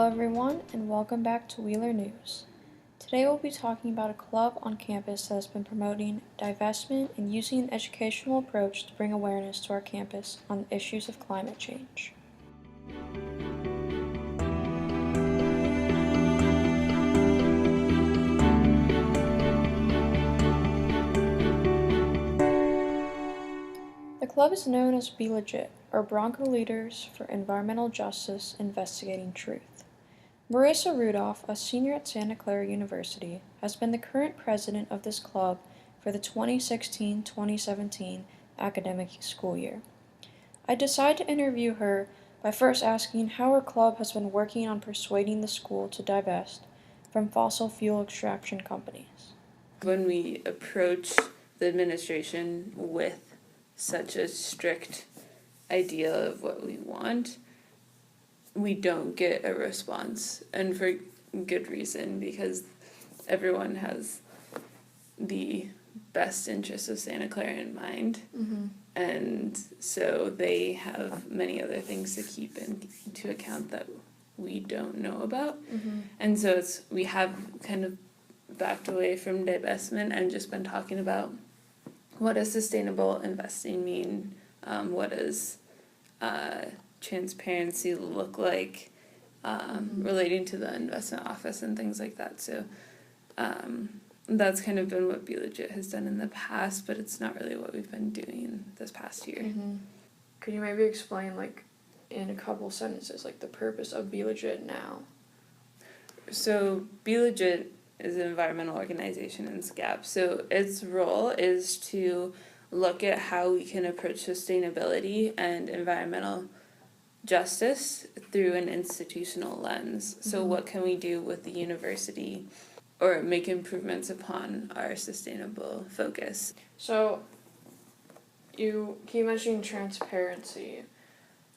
Hello everyone, and welcome back to Wheeler News. Today we'll be talking about a club on campus that has been promoting divestment and using an educational approach to bring awareness to our campus on the issues of climate change. The club is known as Blejit, or Bronco Leaders for Environmental Justice Investigating Truth. Marissa Rudolph, a senior at Santa Clara University, has been the current president of this club for the 2016-2017 academic school year. I decided to interview her by first asking how her club has been working on persuading the school to divest from fossil fuel extraction companies. When we approach the administration with such a strict idea of what we want, we don't get a response, and for good reason, because everyone has the best interests of Santa Clara in mind. And so they have many other things to keep into account that we don't know about. And so we have kind of backed away from divestment and just been talking about what does sustainable investing mean, what does transparency look like, relating to the investment office and things like that. So that's kind of been what Blejit has done in the past, but it's not really what we've been doing this past year. Could you maybe explain, in a couple sentences, the purpose of Blejit now? So Blejit is an environmental organization in SCAP. So its role is to look at how we can approach sustainability and environmental justice through an institutional lens. So what can we do with the university or make improvements upon our sustainable focus? So you keep mentioning transparency.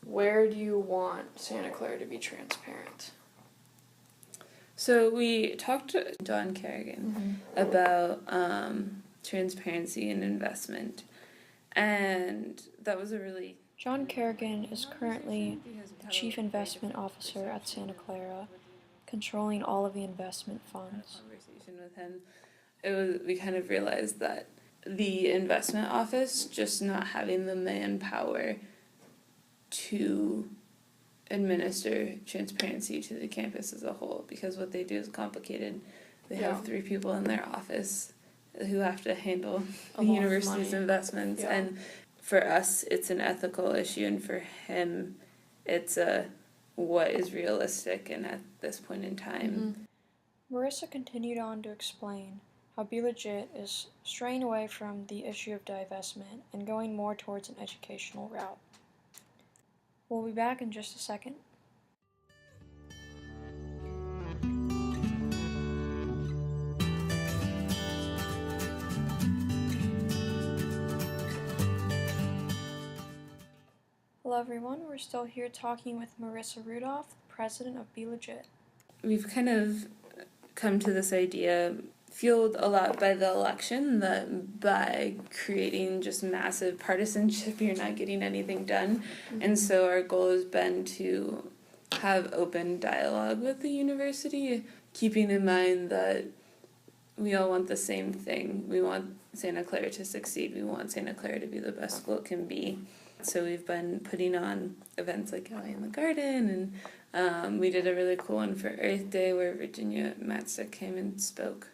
Where do you want Santa Clara to be transparent? So we talked to John Kerrigan about transparency and investment, and that was a really... John Kerrigan is currently the Chief Investment Officer at Santa Clara, controlling all of the investment funds. Conversation with him, we kind of realized that the investment office just not having the manpower to administer transparency to the campus as a whole, because what they do is complicated. They have 3 people in their office who have to handle the university's investments, and for us it's an ethical issue, and for him it's what is realistic and at this point in time. Marissa continued on to explain how Blejit is straying away from the issue of divestment and going more towards an educational route. We'll be back in just a second. Hello everyone, we're still here talking with Marissa Rudolph, president of Blejit. We've kind of come to this idea, fueled a lot by the election, that by creating just massive partisanship, you're not getting anything done. And so our goal has been to have open dialogue with the university, keeping in mind that we all want the same thing. We want Santa Clara to succeed. We want Santa Clara to be the best school it can be. So we've been putting on events like Alley in the Garden, and we did a really cool one for Earth Day where Virginia Matstick came and spoke.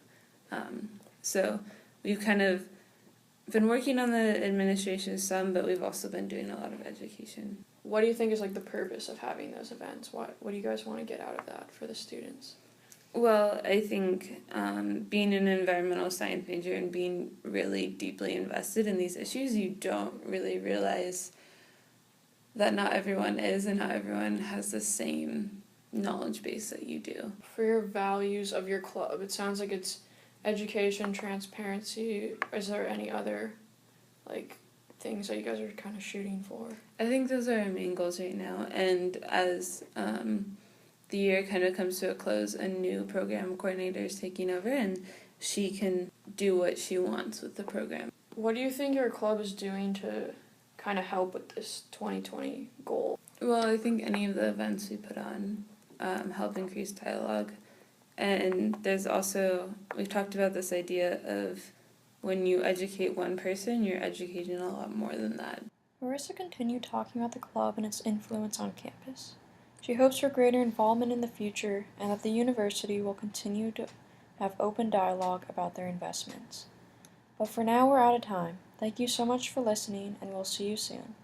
So we've kind of been working on the administration some, but we've also been doing a lot of education. What do you think is the purpose of having those events? What do you guys want to get out of that for the students? Well, I think being an environmental science major and being really deeply invested in these issues, you don't really realize that not everyone is, and not everyone has the same knowledge base that you do. For your values of your club, it sounds like it's education, transparency. Is there any other things that you guys are kind of shooting for? I think those are our main goals right now, and as the year kind of comes to a close, a new program coordinator is taking over, and she can do what she wants with the program. What do you think your club is doing to kind of help with this 2020 goal? Well, I think any of the events we put on help increase dialogue. And there's also, we've talked about this idea of when you educate one person, you're educating a lot more than that. Marissa continued talking about the club and its influence on campus. She hopes for greater involvement in the future and that the university will continue to have open dialogue about their investments. But for now, we're out of time. Thank you so much for listening, and we'll see you soon.